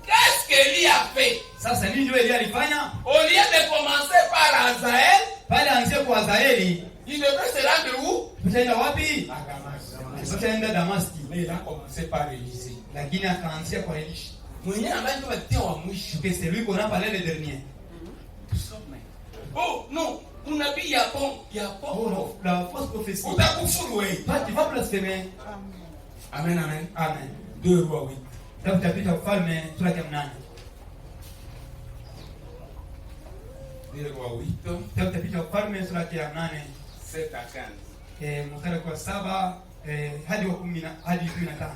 Qu'est-ce qu'Élie a fait? Sasa nini ndio Elia alifanya? Au lieu de commencer par Azaël, Pale anzie kwa Azaeli, il devrait se rendre où? tutaenda wapi? À Damas. Tutaenda Damaski. Mais il a commencé par Élisée. Lakini akaanzia kwa Elisha. Mwenye ambaye ndio watia wa mwisho. Que c'est lui qu'on a parlé le dernier. Oh non, unabii ya bon. Oh non, la fausse prophétie. Utakufuru wewe. Toi tu vas blasphémer. Amen, amen. Amen. 2 Rois 8. Kitabu cha Pita Ufalme sura ya 8. 2 Rois 8. Kitabu cha Pita Ufalme sura ya 8. 7 à 15. Mstari wa 7 hadi wa 10 hadi 15.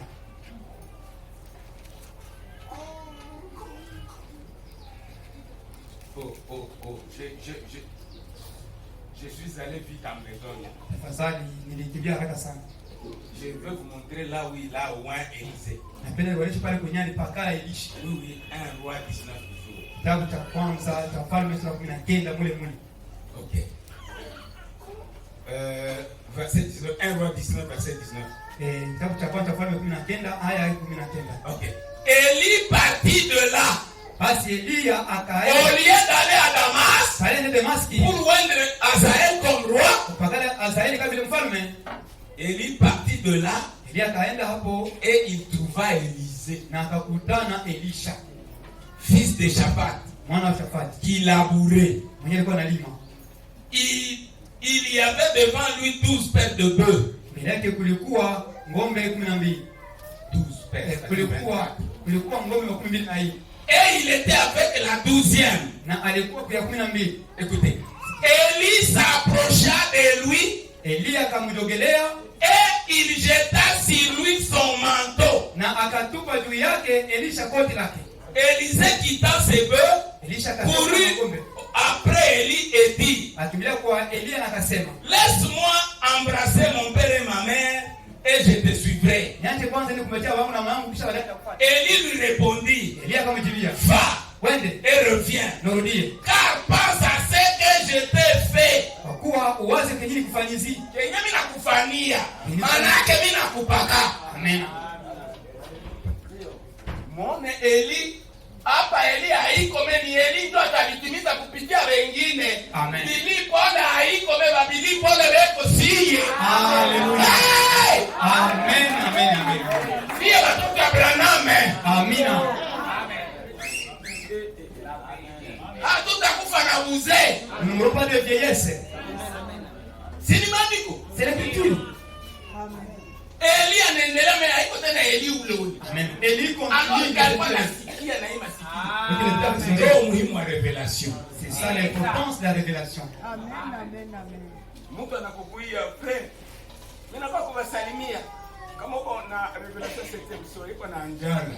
Je suis allé vite en besogne. Tafadhali nilikimbia haraka sana. Je veux vous montrer là où il a au moins Élisée. Napenda nionyeshe pale kwenye alipaka Elisha. Oui, 1 Roi 19 jours. Kitabu cha kwanza cha Ufalme sura ya 19 mule mule. OK. Verset 19, 1 Roi 19 verset 19. Kitabu cha kwanza Ufalme 19 aya ya 19. OK. Élie partit de là. Basi Elia Au akaenda lieu d'aller à Damas pale Damaski pour joindre Azaël comme roi, kupakana Azaeli kama vile mfalme. Élie partit de là Elia akaenda hapo et il trouva Élisée, na akakutana Elisha, fils de Shaphat, mwana wa Shafati, qui labourait. mwenye alikuwa analima. Il y avait devant lui 12 paires de bœufs. Mbele yake kulikuwa ng'ombe 12. 12 paires. Kulikuwa ng'ombe 12 na hii. Et il était avec la 12e. Na alikuwa kwa 12. Écoutez. Élie s'approcha de lui. Elia akamjogelea et il jeta sur lui son manteau. Na akatupa juu yake Elisha koti lake. Élisée quitta ses bœufs. Elisha courut après Élie et dit, akimbilia kwa Elia na akasema, laisse-moi embrasser mon père et ma mère et je te suivrai. Niache kwanza nikumetea wangu na mamangu kisha baadaye nitakufuata. Élie lui répondit, Elia akamjibia, va, wende et reviens. Nirudie. Car pense à ce que je t'ai fait. Kwa kuwa uwaze kenye nikufanyizi. Kenye mimi nakufanyia, maana yake mimi nakupaka. Amen. Muone Eli hapa, Eli haiko mimi, Eli ndo atalitimiza kupitia wengine. Amen. Bilipole haiko beba, bilipole beko siye. Haleluya. Hey! Amen, amen, amen. Siye watoto wa Branham. Amina. Hatutakufa na uzee. Nous n'aurons pas de vieillesse. Si ni maandiko. C'est l'écriture. Eli anaendelea mimi haiko tena Eli ule ule. Amen. Eli continue. Alikuwa anasikia na hii masikio. Ndio muhimu wa revelation. C'est ça l'importance de la révélation. Amen, amen, amen. Mtu anakukuia friend. Mimi nataka kuwasalimia. Kama uko na revelation septième soir, iko na njala.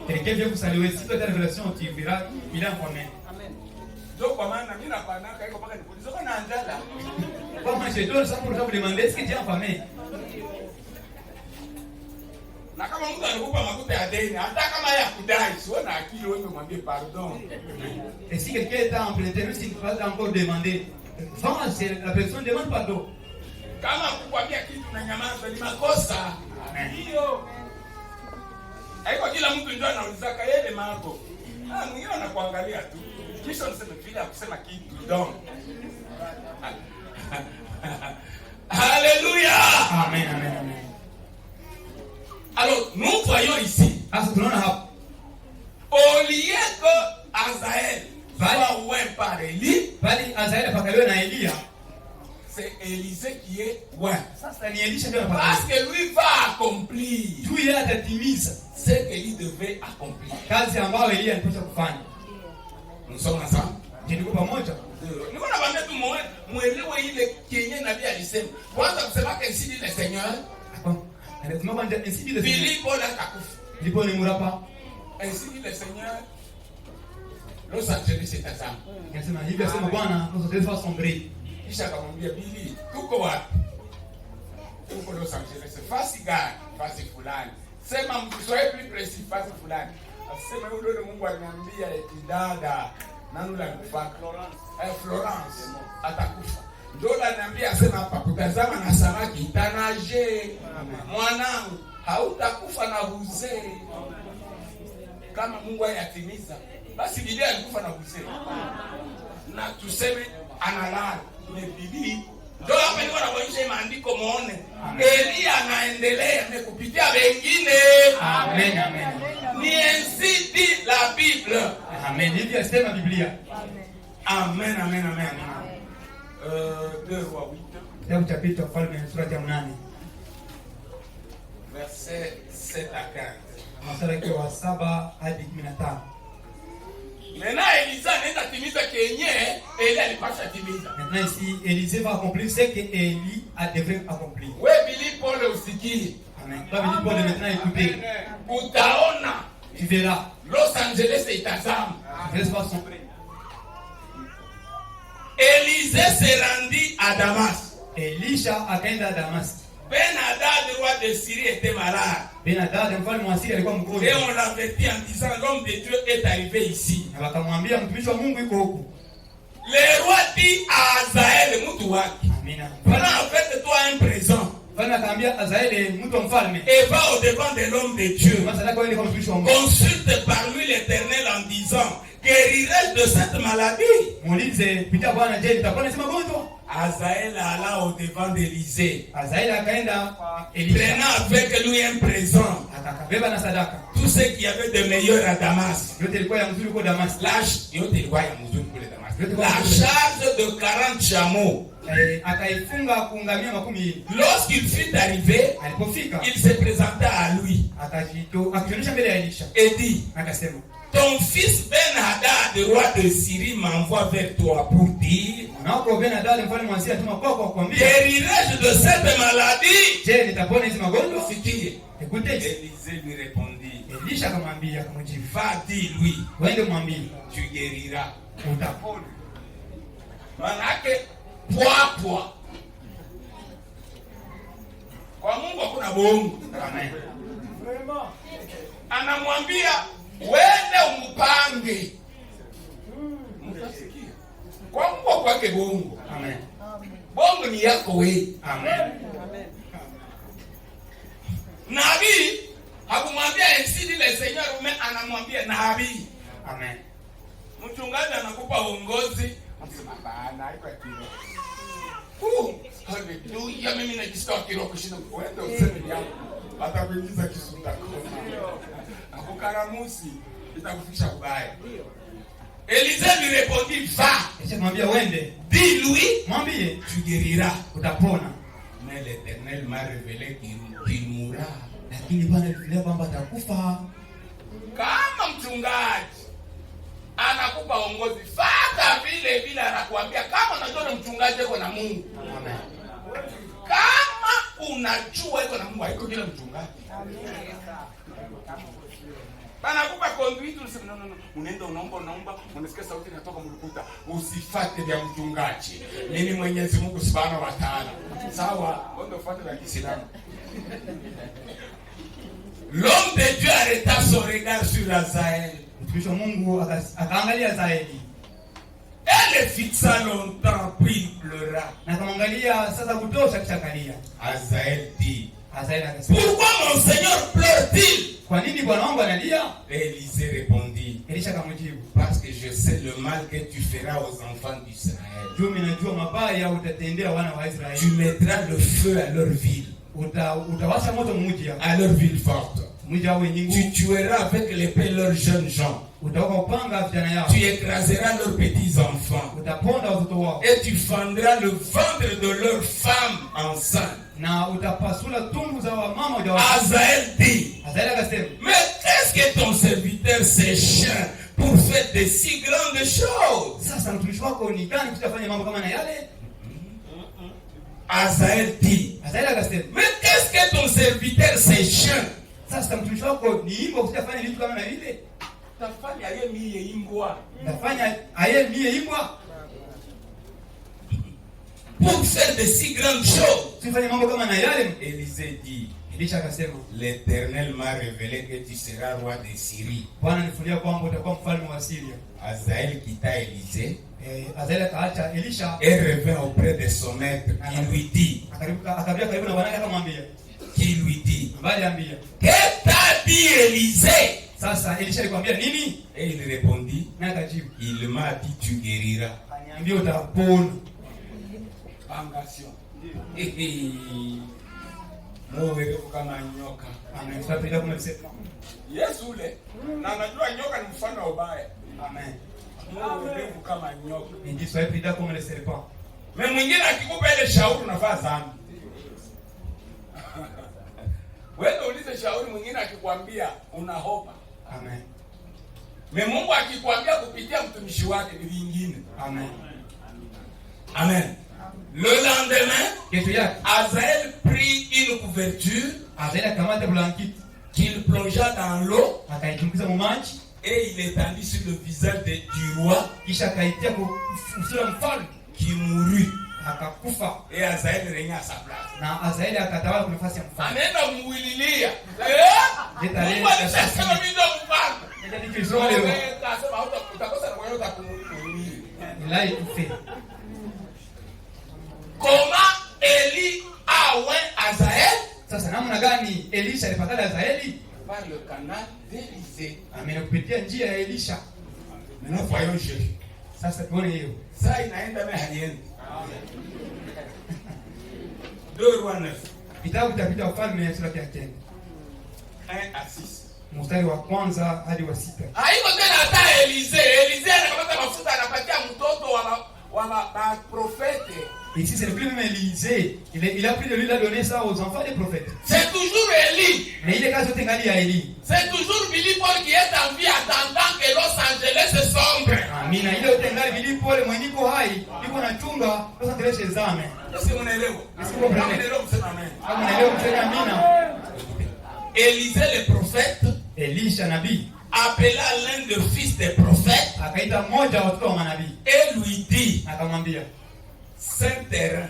Quelqu'un vient vous saluer, si tu as la révélation, tu verras, il est informé. Amen. Donc kwa maana mimi napanaka iko paka nikuulize uko na njala. Comme je donne ça pour vous demander, est-ce que tu es informé? Na kama mtu anakupa makuta ya deni, hata kama yeye akudai, sio na akili wewe mwambie pardon. Et si quelqu'un est emprunté, même s'il ne peut pas encore demander, la personne demande pardon. Kama kukwambia kitu na nyamaza ni makosa. Ndio. Haiko kila mtu ndio anaulizaka yeye mambo. Mwingine anakuangalia tu. Kisha unasema vile akusema kitu. Donc. Hallelujah. Amen, amen, amen. c'est Élisée qui est loin. Sasa ni Elisha ndio Parce anapata. que lui va accomplir Tu yeye atatimiza ce qu'il devait accomplir. kazi ambayo Elia alipaswa kufanya. Nous sommes ensemble. Je niko pamoja. Niko na bambia tu muelewe ile kenye nabii alisema. Kwanza kusema que ici dit le Seigneur. Anasema kwamba ainsi dit le Seigneur. Philippe la kakufa. Ndipo ni murapa. Ainsi dit le Seigneur. Los Angeles itazama. Anasema hivi asema Bwana, Los Angeles va sombrer. Kisha akamwambia Billy, tuko wapi? Tuko Los Angeles. Fasi gani? Fasi fulani. Sema mkiswahili plus precis fasi fulani. Asema yule Mungu aliniambia dada nani la kufaka Florence atakufa. Ndio ananiambia asema hapa kutazama na samaki itanaje. Mwanangu hautakufa na uzee. Kama Mungu ayatimiza basi Biblia alikufa na uzee. Na tuseme analala. Ni Biblia. Ndio hapa niko naonyesha maandiko muone. Elia anaendelea na kupitia wengine. Amen, amen. Ni ainsi dit la Bible. Amen. Hivi asema Biblia. Amen, amen, amen. 2 Rois 8. Kitabu cha Pita Wafalme sura ya 8. Verset 7 à 15. Mstari wa 7 hadi 15. Maintenant Elisa anaenda timiza kenye Elia alipasha timiza. Maintenant ici Élisée va accomplir ce que Élie a devrait accomplir. Wewe Billy Paul usikie. Amen. Toi Billy Paul maintenant écoutez. Utaona Tu verras. Los Angeles itazama. Los Angeles va sombrer. Élisée se rendit à Damas. Elisha akaenda Damas. Ben-Hadad, roi de Syrie, était malade. Ben-Hadad mfalme wa Syria alikuwa Et mgonjwa. on l'avertit en disant l'homme de Dieu est arrivé ici. Na wakamwambia mtumishi wa Mungu yuko huku. Le roi dit à Azaël, mtu wake, Amina. voilà en fait toi un présent. Mfalme akaambia Azaeli mtu wa mfalme. Et va au devant de l'homme de Dieu. Sasa wewe kama mtumishi wa Mungu. Consulte par lui l'Éternel en disant, guérirai-je de cette maladie? Muulize pitia Bwana, je nitapona si magonjwa? Azaël alla au devant d'Élisée. Azaeli akaenda kwa Elisha. Prenant avec lui un présent. Akakabeba na sadaka. Tout ce qu'il y avait de meilleur à Damas. Yote ilikuwa ya mzuri kwa Damas. La charge de 40 chameaux. Akaifunga kuungamia 10. Lorsqu'il fut arrivé, Alipofika il se présenta à lui. Akionyesha mbele ya Elisha. Et dit, Akasema, ton fils Ben-Hadad, roi de Syrie, m'envoie vers toi pour dire, mwanako Ben-Hadad mfalme wa Syria atuma kwako kuambia, guérirai-je de cette maladie? je nitapona hizi magonjwa? Sikie. Écoutez. Élisée lui répondit, Elisha akamwambia, akamjibu, va dis-lui, wende mwambie, tu guériras. utapona. Manake pwa. Kwa Mungu hakuna bongo. Amen. Anamwambia wende umpange. Mtasikia. Kwa Mungu kwake bongo. Amen. Bongo ni yako wewe. Amen. Nabii hakumwambia ainsi dit le Seigneur, mais anamwambia nabii. Amen. Mchungaji anakupa uongozi, anasema bana haiko kile. Haleluya, mimi najisikia kiroho kushinda kwenda useme yangu. Atakuingiza kisuta kona. Akukaramusi itakufikisha ubaya. Élisée lui répondit, va. Elisha akamwambia wende, Dis-lui, mwambie, tu guériras. utapona. Mais l'Éternel m'a révélé qu'il mourra. Lakini Bwana alifikiria kwamba atakufa. Kama mchungaji anakupa uongozi, fata vile anakuambia. Kama unajua ni mchungaji yuko na Mungu. Amen. Kama unajua yuko na Mungu, haiko kila mchungaji. Banakupa conduite, unasema no. Unaenda unaomba, unasikia sauti inatoka mlukuta. Usifate vya mchungaji. Mimi Mwenyezi Mungu Subhanahu wa Ta'ala. Sawa, wewe ufuate vya Kiislamu. L'homme de Dieu arrêta son regard sur Azaël. Mtumishi wa Mungu akaangalia Azaeli. Elle fixa longtemps, puis il pleura. Na akamwangalia sasa kutosha kisha kalia. Azaël dit, Azaeli akasema, pourquoi mon Seigneur pleure-t-il? kwa nini bwana wangu analia? Élisée répondit, Elisha akamjibu, parce que je sais le mal que tu feras aux enfants d'Israël. mimi najua mabaya utatendea wana wa Tu Israeli. mettras le feu à leur ville, Utawasha moto mji à leur ville forte. mji wao wenye Tu nguvu. tueras avec l'épée leurs jeunes gens. Tu écraseras leurs petits-enfants. Et tu fendras le ventre de leurs femmes enceintes. Azaël dit, mais qu'est-ce que ton serviteur s'échappe pour faire de si grandes choses? Azaël dit, mais qu'est-ce que ton serviteur s'échappe? Pour faire de si grandes choses. Élisée dit, l'Éternel m'a révélé que tu seras roi de Syrie. Azaël quitta Élisée et revint auprès de son maître. Qui lui dit, que t'a dit Élisée? Et il répondit, il m'a dit tu guériras. Kama nyoka. Yesu ule na anajua nyoka ni mfano ubaya. Amen. Mungu kama nyoka. Ndio sio pida kama le serpent. Mimi mwingine akikupa ile shauri unafaa sana. Wewe ulize shauri mwingine akikwambia unahopa. Amen. Mimi Mungu akikwambia kupitia mtumishi wake ni vingine. Amen. Amen. Le lendemain, Azaël prit une couverture qu'il plongea dans l'eau et il étendit sur le visage du roi qui mourut. Et Azaël régna à sa place. Amen. Il a étouffé. Comment Élie a oint Azaël? Sasa namna gani Elisha alipata Azaeli? Par le canal d'Élisée. Amen, kupitia njia ya Elisha. Maintenant voyons Jésus. Sasa tuone hiyo. Sasa inaenda na hadieni. 2 Rois 9. Kitabu cha Pita Wafalme sura ya 10. 1 à 6. Mstari wa kwanza hadi wa 6. Haiko tena hata Élisée anakamata mafuta anapatia mtoto wa prophète. Ici c'est le plus même Élisée. Il a pris de l'huile à donner ça aux enfants des prophètes. C'est toujours Élie. Mais il est cas de tengali à Élie. C'est toujours Billy Paul qui est en vie attendant que Los Angeles sombre. Amina. Ile tengali Billy Paul mwenye iko hai, iko na chunga Los Angeles zame. Est-ce que vous n'élèvez? Est-ce que vous n'élèvez? Amina. Élisée le prophète, Elisha nabii, appela l'un des fils des prophètes, akaita mmoja wa watoto wa manabii, et lui dit, akamwambia, saint terrain,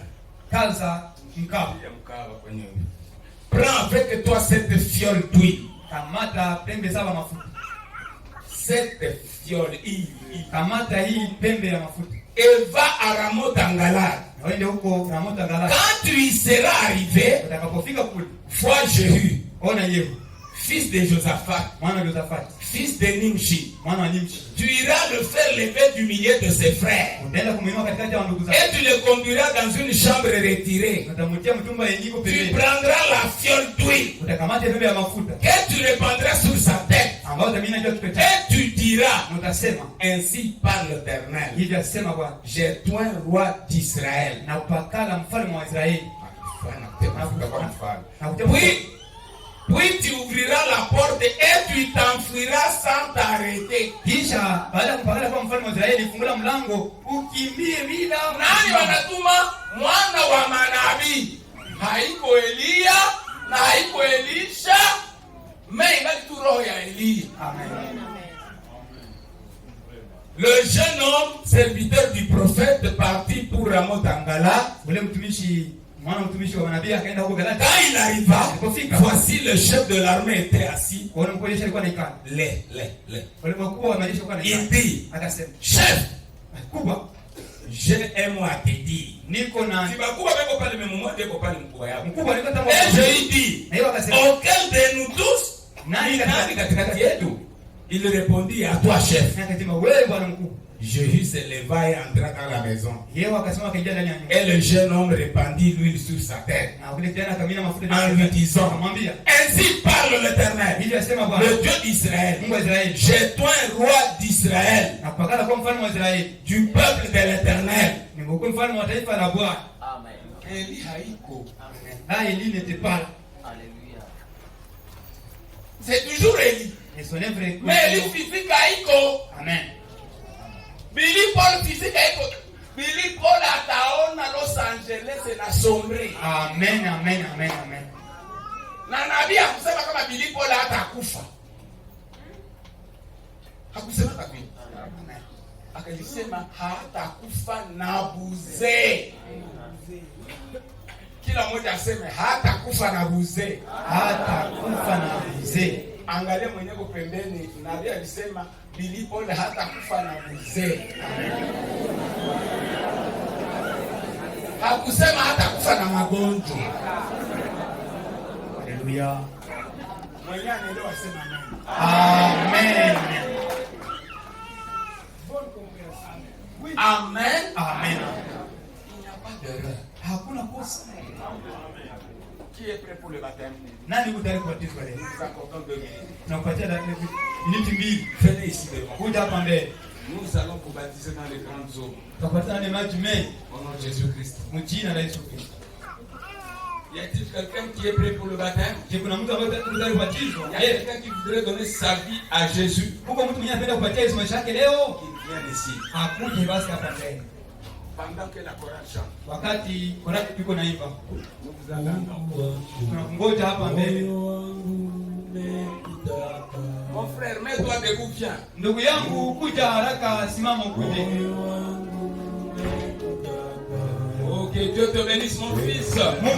kaza mkao, prends avec toi cette fiole d'huile, kamata pembe saba mafuta, cette fiole kamata hii pembe ya mafuta, et va à Ramoth en Galade. Waende huko Ramoth en Galade. Quand tu y seras arrivé, utakapofika kule, vois Jéhu, ona Yehu, fils de Josaphat, mwana Josaphat, fils de Nimshi, mwana wa Nimshi. Tu iras le faire lever du milieu de ses frères. Utaenda kumuinua katikati ya ndugu zake. Et tu le conduiras dans une chambre retirée. Utamtia mtumba yenyewe pembeni. Tu prendras la fiole d'huile. Utakamata pembe ya mafuta. Et tu répandras sur sa tête. Ambao utamina juu kichwa chake. Et tu diras, utasema, ainsi parle l'Éternel. Hivi asema Bwana, j'ai toi roi d'Israël. Na upakala mfalme wa Israeli. Puis tu ouvriras la porte et tu t'enfuiras sans t'arrêter. Kisha baada kupakala kwa mfalme wa Israeli, fungula mlango ukimbie bila. Nani wanatuma mwana wa manabii? Haiko Elia na haiko Elisha, mais ingali tu roho ya Elia. Amen. Le jeune homme, serviteur du prophète, partit pour Ramoth en Galade. Ule mtumishi mwana mtumishi wa manabii akaenda huko Galadi. Quand il arriva, voici le chef de l'armée était assis. Wale mkuu jeshi alikuwa anaikana. Wale mkuu wa majeshi alikuwa anaikana. Il dit, akasema, chef, kubwa, j'ai un mot à te dire. Niko na Sibakubwa beko pale mmoja beko pale mkubwa yao. Mkubwa alikuwa tamu. Et je lui dis, na hiyo akasema, auquel de nous tous? Nani katikati yetu? Il répondit, à toi chef. Akasema, wewe bwana mkuu. Jésus se leva et entra dans la maison. Yeye akasema akaingia ndani ya nyumba. Et le jeune homme répandit l'huile sur sa tête. Na ule kijana akamimina mafuta En lui disant, akamwambia, ainsi parle l'Éternel, hivi asema Bwana, le Dieu d'Israël. Mungu wa Israeli, J'ai toi un roi d'Israël, na kupakala kwa mfalme wa Israeli, du peuple de l'Éternel. nimekuwa mfalme wa taifa la Bwana. Amen. Eli haiko. Là, Élie n'était pas là. Alléluia. C'est toujours Élie. Et son œuvre est Mais Élie physique haiko. Amen. Billy Paul physique haiko. Billy Paul ataona Los Angeles na sombre. Amen, amen, amen, amen. Na nabii hakusema kama Billy Paul hatakufa. Hakusema kabisa. Akalisema hatakufa na buzee. Kila mmoja aseme hatakufa na buzee. Hatakufa na buzee. Angalia mwenye kwa pembeni, nabii alisema Billy Paul hatakufa na buzee. Hakusema hatakufa na magonjwa. Haleluya. Mwenye anaelewa sema amen. Amen. Amen. Amen. Il n'y a pas d'erreur. Hakuna kosa. Qui est prêt pour le baptême? Nani utari kubatizwa leo? Nous accordons 2 minutes. Tunakupatia miniti mbili. Venez ici devant. Kuja hapa mbele. Nous allons vous baptiser dans les grandes eaux. Tutakupatia na maji mengi Au nom de Jésus-Christ. mjina la Yesu Kristo. Y a-t-il quelqu'un qui est prêt pour le baptême? Je, kuna mtu ambaye utari kubatizwa? Y a quelqu'un qui voudrait donner sa vie à Jésus? Huko mtu mwenye anapenda kupatia Yesu maisha yake leo? Qu'il vienne ici. Akuje basi hapa mbele. Pendant que la chorale chante. Wakati korati tuko naimba. Nous vous attendons. Tunakungoja hapa mbele. Mon frère, mets-toi debout, viens. Ndugu yangu kuja haraka, simama ukuje. Oh, que Dieu te bénisse, mon fils. Mungu